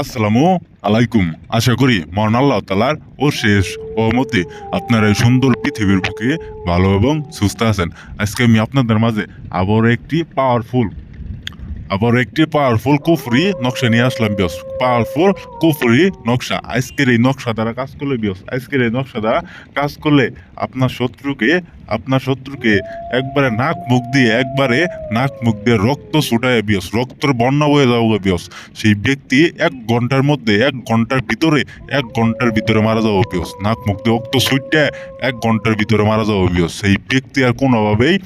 আসসালামু আলাইকুম। আশা করি মহান আল্লাহ তাআলার অশেষ রহমতে আপনারা এই সুন্দর পৃথিবীর বুকে ভালো এবং সুস্থ আছেন। আজকে আমি আপনাদের মাঝে আবার একটি পাওয়ারফুল কুফরি নকশা নিয়ে আসলাম বিয়স। পাওয়ারফুল কুফরি নকশা। আজকের এই নকশা দ্বারা কাজ করলে বিয়স, আজকের এই নকশা দ্বারা কাজ করলে আপনার শত্রুকে একবারে নাক মুখ দিয়ে রক্ত ছুটায় বিয়স, রক্তের বন্যা বয়ে যাওয়া বিয়স। সেই ব্যক্তি 1 ঘন্টার ভিতরে মারা যাবো বিয়স। নাক মুখ দিয়ে রক্ত ছুটে 1 ঘন্টার ভিতরে মারা যাবো বিয়স। সেই ব্যক্তি আর কোনোভাবেই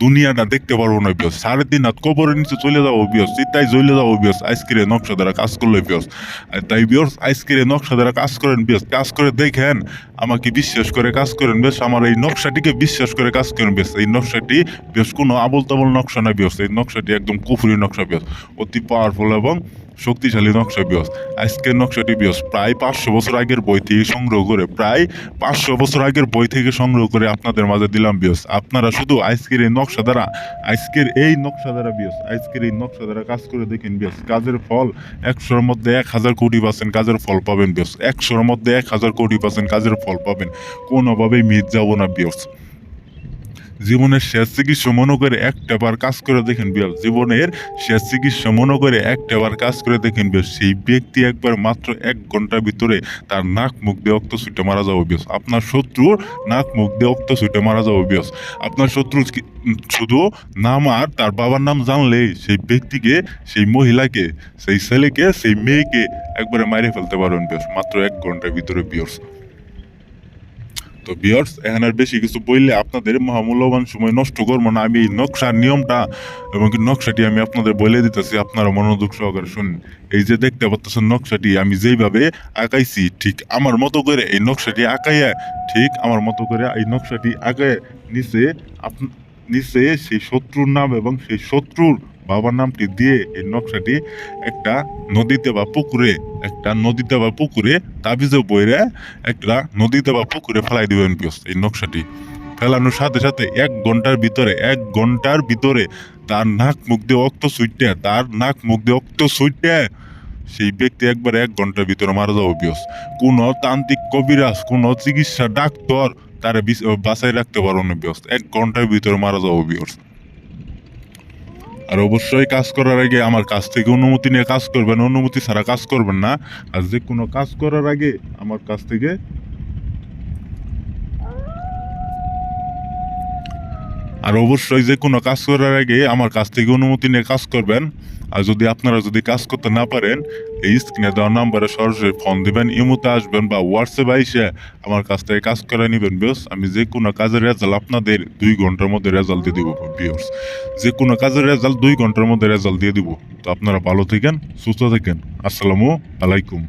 দুনিয়াটা দেখতে পারবো না বিয়স। 3.5 হাত কবরের নিচে চলে যাবো বিয়স, চিতায় জ্বলে যাবো বিয়স। আজকের এই নকশা দ্বারা কাজ করলে বিয়স। আর তাই বিয়স, আজকের এই নকশা দ্বারা কাজ করেন বিয়স। কাজ করে দেখেন, আমাকে বিশ্বাস করে কাজ করেন বেশ। আমার এই নকশাটিকে বিশ্বাস করে কাজ করেন বেশ। এই নকশাটি বেশ কোনো আবল তাবল নকশা না বিয়স। এই নকশাটি একদম কুফরি নকশা বিয়স, অতি পাওয়ারফুল এবং শক্তিশালী নকশা বিয়স। আজকের নকশাটি বিয়স প্রায় 500 বছর আগের বই থেকে সংগ্রহ করে আপনাদের মাঝে দিলাম বিয়স। আপনারা শুধু আজকের এই নকশা দ্বারা কাজ করে দেখেন বিয়স। কাজের ফল 100-র মধ্যে 1000 কোটি% কাজের ফল পাবেন বিয়স। 100-র মধ্যে 1000 কোটি% কাজের ফল পাবেন, কোনোভাবেই মিট যাব না বিয়স। জীবনের শেষ চিকিৎসা মনে করে একটাবার কাজ করে দেখেন বিয়স। জীবনের শেষ চিকিৎসা মনে করে একটাবার কাজ করে দেখেন বিয়স। সেই ব্যক্তি একবার মাত্র 1 ঘন্টার ভিতরে তার নাক মুখ দিয়ে রক্ত ছুটে মারা যাবে বিয়স। আপনার শত্রুর নাক মুখ দিয়ে রক্ত ছুটে মারা যাবে বিয়স। আপনার শত্রু শুধু নাম আর তার বাবার নাম জানলেই সেই ব্যক্তিকে, সেই মহিলাকে, সেই ছেলেকে, সেই মেয়েকে একবারে মাইরে ফেলতে পারবেন বিয়স, মাত্র 1 ঘন্টার ভিতরে বিয়স। তো বিয়ার্স, এখানে আর বেশি কিছু বললে আপনাদের মহামূল্যবান সময় নষ্ট করবো না। আমি এই নকশার নিয়মটা এবং নকশাটি আমি আপনাদের বলে দিতেছি, আপনারা মনোযোগ সহকারে শুনুন। এই যে দেখতে পাচ্ছেন নকশাটি আমি যেইভাবে আঁকাইছি, ঠিক আমার মতো করে এই নকশাটি আঁকাইয়া, নিচে সেই শত্রুর নাম এবং সেই শত্রুর বাবার নামটি দিয়ে এই নকশাটি একটা নদীতে বা পুকুরে তাবিজে বইরে একটা নদীতে বা পুকুরে ফেলাই দিবেন বিয়স। এই নকশাটি ফেলানোর সাথে সাথে 1 ঘন্টার ভিতরে তার নাক মুখ দিয়ে রক্ত ছুটে সেই ব্যক্তি একবার 1 ঘন্টার ভিতরে মারা যাবো বিয়স। কোনো তান্ত্রিক কবিরাজ, কোনো চিকিৎসা ডাক্তার তারা বাঁচাই রাখতে পারো না বিয়স। 1 ঘন্টার ভিতরে মারা যাবো বিয়স। আর অবশ্যই কাজ করার আগে আমার কাছ থেকে অনুমতি নিয়ে কাজ করবেন, অনুমতি ছাড়া কাজ করবেন না। আর যে কোনো কাজ করার আগে আমার কাছ থেকে অনুমতি নিয়ে কাজ করবেন। আর আপনারা যদি কাজ করতে না পারেন, এই স্ক্রিনে দেওয়া নাম্বারে সরাসরি ফোন দিবেন, ইমোতে আসবেন বা হোয়াটসঅ্যাপে এসে আমার কাছ থেকে কাজ করে নেবেন বিয়স। আমি যে কোনো কাজের রেজাল্ট আপনাদের 2 ঘন্টার মধ্যে রেজাল্ট দিয়ে দিব বিয়স। যে কোনো কাজের রেজাল্ট 2 ঘন্টার মধ্যে রেজাল্ট দিয়ে দিব। তো আপনারা ভালো থাকেন, সুস্থ থাকেন। আসসালামু আলাইকুম।